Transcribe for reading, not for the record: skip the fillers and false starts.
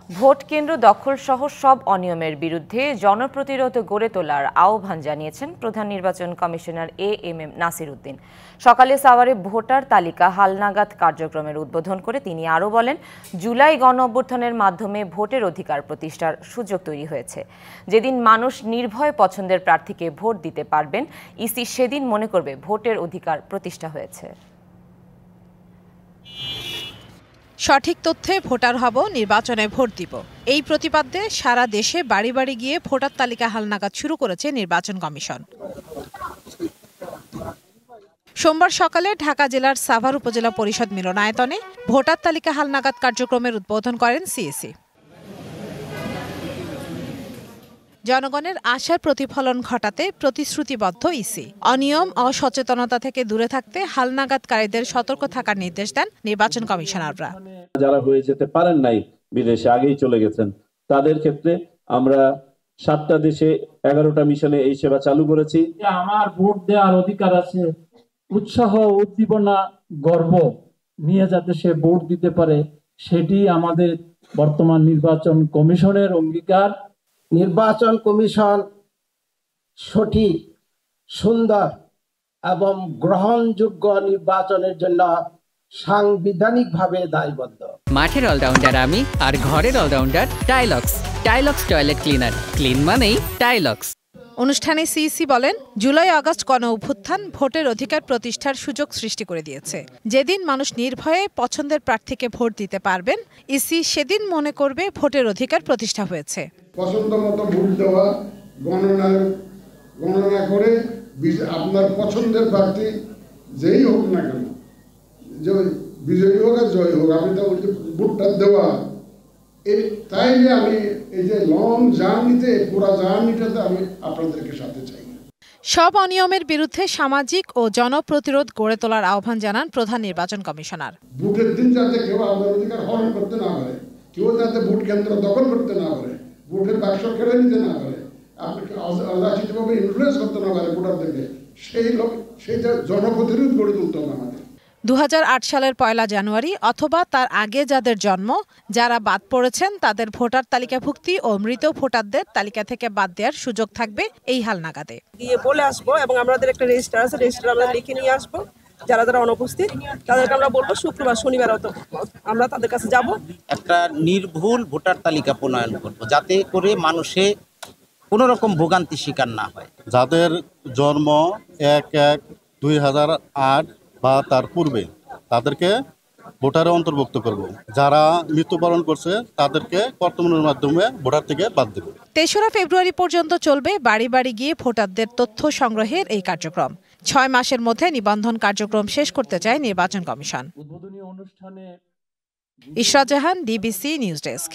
Vote কেন্দ্র দখল সহ সব অনিয়মের বিরুদ্ধে জনপ্রতিরোধ গড়ে তোলার আহ্বান জানিয়েছেন প্রধান নির্বাচন কমিশনার এএমএম নাসির উদ্দিন। সকালে সাভারে ভোটার তালিকা হালনাগাদ কার্যক্রমের উদ্বোধন করে তিনি আরও বলেন, জুলাই গণ অভ্যুত্থানের মাধ্যমে ভোটের অধিকার প্রতিষ্ঠার সুযোগ তৈরি হয়েছে। যেদিন মানুষ নির্ভয়ে পছন্দের প্রার্থীকে ভোট দিতে পারবেন, ইসি সেদিন মনে করবে ভোটের অধিকার প্রতিষ্ঠা হয়েছে। সঠিক তথ্যে ভোটার হব, নির্বাচনে ভোট দিব, এই প্রতিপাদ্যে সারা দেশে বাড়ি বাড়ি গিয়ে ভোটার তালিকা হালনাগাদ শুরু করেছে নির্বাচন কমিশন। সোমবার সকালে ঢাকা জেলার সাভার উপজেলা পরিষদ মিলনায়তনে ভোটার তালিকা হালনাগাদ কার্যক্রমের উদ্বোধন করেন সিএসি। জনগণের আশার প্রতিফলন ঘটাতে প্রতিশ্রুতিবদ্ধ ইসি। অনিয়ম ও সচেতনতা থেকে দূরে থাকতে হালনাগাদকারীদের সতর্ক থাকার নির্দেশ দেন নির্বাচন কমিশনাররা। যারা হয়ে যেতে পারেন নাই, বিদেশে আগেই চলে গেছেন, তাদের ক্ষেত্রে আমরা 7টা দেশে 11টা মিশনে এই সেবা চালু করেছি। আমার ভোট দেওয়ার অধিকার আছে, উৎসাহ, উদ্দীপনা, গর্ব নিয়ে যাতে সে ভোট দিতে পারে, সেটি আমাদের বর্তমান নির্বাচন কমিশনের অঙ্গীকার। নির্বাচন কমিশন সঠিক, সুন্দর এবং গ্রহণযোগ্য নির্বাচনের জন্য সাংবিধানিকভাবে দায়বদ্ধ। মাঠের অলরাউন্ডার আমি, আর ঘরের allrounder Tilex. Tilex toilet cleaner, clean মানেই টাইলক্স। অনুষ্ঠানে সিইসি বলেন, জুলাই আগস্ট গণ অভ্যুত্থান ভোটের অধিকার প্রতিষ্ঠার সুযোগ সৃষ্টি করে দিয়েছে। যেদিন মানুষ নির্ভয়ে পছন্দের প্রার্থীকে ভোট দিতে পারবেন, ইসি সেদিন মনে করবে ভোটের অধিকার প্রতিষ্ঠা হয়েছে। পছন্দ মতো ভোট দেওয়া, গণনা করে আপনার পছন্দের প্রার্থী যেই হোক না কেন, বিজয়ী হোক আর জয়ী হোক, আমি তো ভোটটা দেওয়া, তাইলে আমি এই যে লং জার্নিতে, পুরা জার্নিটাতে আমি আপনাদেরকে সাথে চাই। সব অনিয়মের বিরুদ্ধে সামাজিক ও জনপ্রতিরোধ গড়ে তোলার আহ্বান জানান প্রধান নির্বাচন কমিশনার। ভোটের দিন যাতে কেউ আপনার অধিকার হরণ করতে না পারে, কেউ যাতে ভোট কেন্দ্র দখল করতে না পারে, ভোটের বাক্স কেড়ে নিতে না পারে, আপনাকে অযাচিতভাবে ইনফ্লুয়েন্স করতে না পারে ভোটারদেরকে, সেই জনপ্রতিরোধ গড়ে তুলতে হবে আমাদের। 2008 সালের 1 জানুয়ারি অথবা তার আগে যাদের জন্ম, যারা বাদ পড়েছেন তাদের ভোটার তালিকাভুক্তি ও মৃত ভোটারদের তালিকা থেকে বাদ দেওয়ার সুযোগ থাকবে এই হালনাগাদে। গিয়ে বলে আসবো এবং আমাদের একটা রেজিস্টার আছে, রেজিস্টার আমরা লিখে নিয়ে আসবো। যারা যারা অনুপস্থিত তাদেরকে আমরা বলবো শুক্রবার শনিবার আমরা তাদের কাছে যাব, একটা নির্ভুল ভোটার তালিকা প্রণয়ন করব, যাতে করে মানুষে কোনো রকম ভোগান্তি শিকার না হয়। যাদের জন্ম 1/1/2008 বা তার পূর্বে, তাদেরকে ভোটারে অন্তর্ভুক্ত করব। যারা মৃত্যুবরণ করছে তাদেরকে কর্তমানের মাধ্যমে ভোটার থেকে বাদ দেব। 3রা ফেব্রুয়ারি পর্যন্ত চলবে বাড়ি বাড়ি গিয়ে ভোটারদের তথ্য সংগ্রহের এই কার্যক্রম। 6 মাসের মধ্যে নিবন্ধন কার্যক্রম শেষ করতে চায় নির্বাচন কমিশন। ইশরাত জাহান, ডিবিসি নিউজ ডেস্ক।